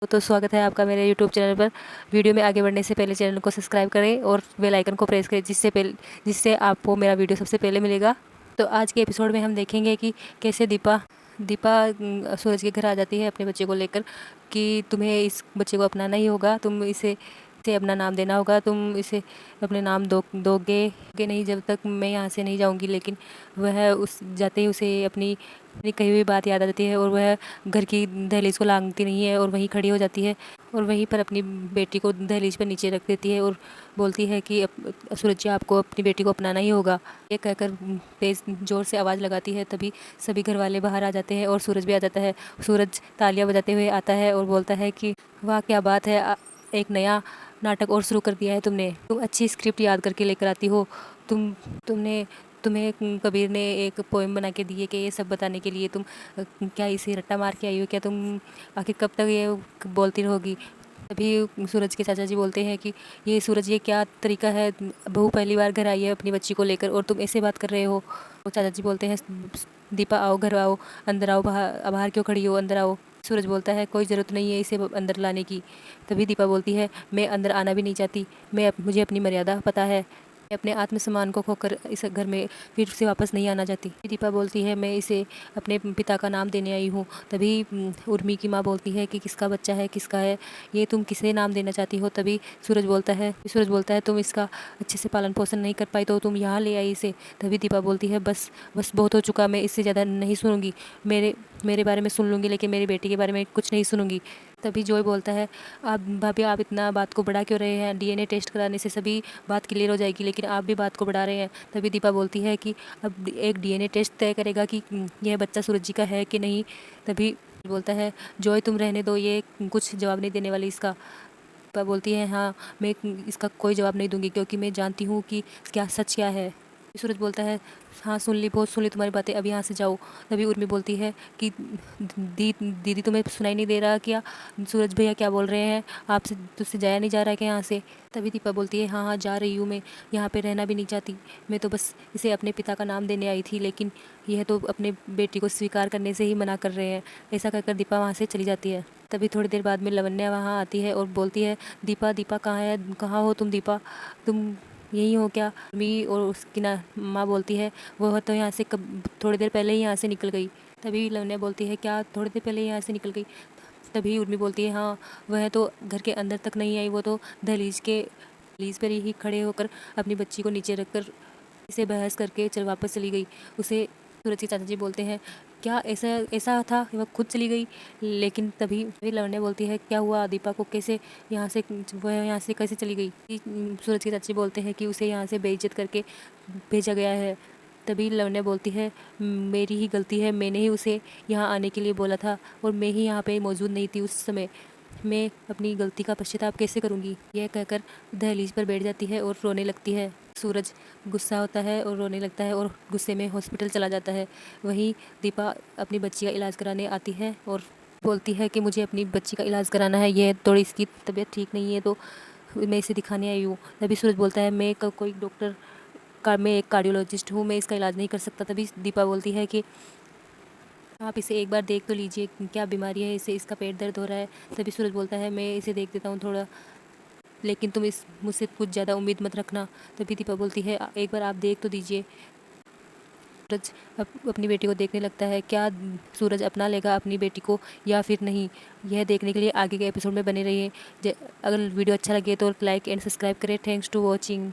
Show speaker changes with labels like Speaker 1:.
Speaker 1: तो स्वागत है आपका मेरे यूट्यूब चैनल पर। वीडियो में आगे बढ़ने से पहले चैनल को सब्सक्राइब करें और बेल आइकन को प्रेस करें, जिससे आपको मेरा वीडियो सबसे पहले मिलेगा। तो आज के एपिसोड में हम देखेंगे कि कैसे दीपा दीपा सूरज के घर आ जाती है अपने बच्चे को लेकर कि तुम्हें इस बच्चे को अपनाना ही होगा, तुम इसे अपना नाम देना होगा, तुम इसे अपने नाम दोगे कि नहीं जब तक मैं यहाँ से नहीं जाऊँगी। लेकिन वह उस जाते ही उसे अपनी अपनी कही हुई बात याद आ जाती है और वह घर की दहलीज को लांघती नहीं है और वहीं खड़ी हो जाती है और वहीं पर अपनी बेटी को दहलीज पर नीचे रख देती है और बोलती है कि सूरज जी, आपको अपनी बेटी को अपनाना ही होगा। ये कहकर तेज जोर से आवाज़ लगाती है। तभी सभी घर वाले बाहर आ जाते हैं और सूरज भी आ जाता है। सूरज तालियां बजाते हुए आता है और बोलता है कि वाह क्या बात है, एक नया नाटक और शुरू कर दिया है तुमने। तुम अच्छी स्क्रिप्ट याद करके लेकर आती हो। तुमने तुम्हें कबीर ने एक पोएम बना के दी है कि ये सब बताने के लिए तुम क्या इसे रट्टा मार के आई हो क्या? तुम आखिर कब तक ये बोलती रहोगी? तभी सूरज के चाचा जी बोलते हैं कि ये सूरज, ये क्या तरीका है? बहू पहली बार घर आई है अपनी बच्ची को लेकर और तुम ऐसे बात कर रहे हो। वो चाचा जी बोलते हैं दीपा आओ, घर आओ, अंदर आओ, बाहर बाहर क्यों खड़ी हो, अंदर आओ। सूरज बोलता है कोई ज़रूरत नहीं है इसे अंदर लाने की। तभी दीपा बोलती है मैं अंदर आना भी नहीं चाहती, मुझे अपनी मर्यादा पता है, मैं अपने आत्मसम्मान को खोकर इस घर में फिर से वापस नहीं आना चाहती। दीपा बोलती है मैं इसे अपने पिता का नाम देने आई हूँ। तभी उर्मी की माँ बोलती है कि किसका बच्चा है, किसका है ये, तुम किसे नाम देना चाहती हो? तभी सूरज बोलता है तुम इसका अच्छे से पालन पोषण नहीं कर पाई तो तुम यहाँ ले आई इसे। तभी दीपा बोलती है बस बस बहुत हो चुका, मैं इससे ज़्यादा नहीं सुनूंगी। मेरे मेरे बारे में सुन लूँगी लेकिन मेरी बेटी के बारे में कुछ नहीं सुनूंगी। तभी जॉय बोलता है आप भाभी, आप इतना बात को बढ़ा क्यों रहे हैं? डीएनए टेस्ट कराने से सभी बात क्लियर हो जाएगी, लेकिन आप भी बात को बढ़ा रहे हैं। तभी दीपा बोलती है कि अब एक डीएनए टेस्ट तय करेगा कि यह बच्चा सूरज जी का है कि नहीं। तभी बोलता है जॉय तुम रहने दो, ये कुछ जवाब नहीं देने वाली इसका। दीपा बोलती है हाँ, मैं इसका कोई जवाब नहीं दूंगी क्योंकि मैं जानती हूँ कि क्या सच क्या है। सूरज बोलता है हाँ सुन ली, बहुत सुन ली तुम्हारी बातें, अब यहाँ से जाओ। तभी उर्मी बोलती है कि दीदी तुम्हें सुनाई नहीं दे रहा क्या? सूरज भैया क्या बोल रहे हैं आपसे? तुझसे जाया नहीं जा रहा है क्या यहाँ से? तभी दीपा बोलती है हाँ हाँ जा रही हूँ, मैं यहाँ पे रहना भी नहीं चाहती, मैं तो बस इसे अपने पिता का नाम देने आई थी, लेकिन यह तो अपने बेटी को स्वीकार करने से ही मना कर रहे हैं। ऐसा कहकर दीपा वहाँ से चली जाती है। तभी थोड़ी देर बाद में लवन्या वहाँ आती है और बोलती है दीपा दीपा कहाँ है, कहाँ हो तुम दीपा, तुम यही हो क्या? मी और उसकी ना माँ बोलती है वह तो यहाँ से कब थोड़ी देर पहले ही यहाँ से निकल गई। तभी लवन्या बोलती है क्या थोड़ी देर पहले यहाँ से निकल गई? तभी उर्मी बोलती है हाँ, वह तो घर के अंदर तक नहीं आई, वो तो दहलीज पर ही खड़े होकर अपनी बच्ची को नीचे रखकर इसे बहस करके चल वापस चली गई। उसे सूरज के चाचा जी बोलते हैं क्या ऐसा ऐसा था, वह खुद चली गई? लेकिन तभी लवन्या बोलती है क्या हुआ दीपा को, कैसे वह यहाँ से कैसे चली गई? सूरज के चाचा जी बोलते हैं कि उसे यहाँ से बेइज्जत करके भेजा गया है। तभी लवन्या बोलती है मेरी ही गलती है, मैंने ही उसे यहाँ आने के लिए बोला था और मैं ही यहाँ पे मौजूद नहीं थी उस समय, मैं अपनी गलती का पश्चाताप कैसे करूँगी? यह कहकर दहलीज पर बैठ जाती है और रोने लगती है। सूरज गुस्सा होता है और रोने लगता है और गुस्से में हॉस्पिटल चला जाता है। वहीं दीपा अपनी बच्ची का इलाज कराने आती है और बोलती है कि मुझे अपनी बच्ची का इलाज कराना है, यह थोड़ी इसकी तबीयत ठीक नहीं है तो मैं इसे दिखाने आई हूँ। तभी सूरज बोलता है कोई डॉक्टर का, मैं एक कार्डियोलॉजिस्ट हूँ, मैं इसका इलाज नहीं कर सकता। तभी दीपा बोलती है कि आप इसे एक बार देख तो लीजिए, क्या बीमारी है इसे, इसका पेट दर्द हो रहा है। तभी सूरज बोलता है मैं इसे देख देता हूँ थोड़ा, लेकिन तुम इस मुझसे कुछ ज़्यादा उम्मीद मत रखना। तभी दीपा बोलती है एक बार आप देख तो दीजिए। सूरज अपनी बेटी को देखने लगता है, क्या सूरज अपना लेगा अपनी बेटी को या फिर नहीं? यह देखने के लिए आगे के एपिसोड में बने रहिए। अगर वीडियो अच्छा लगे तो लाइक एंड सब्सक्राइब करें। Thanks to watching.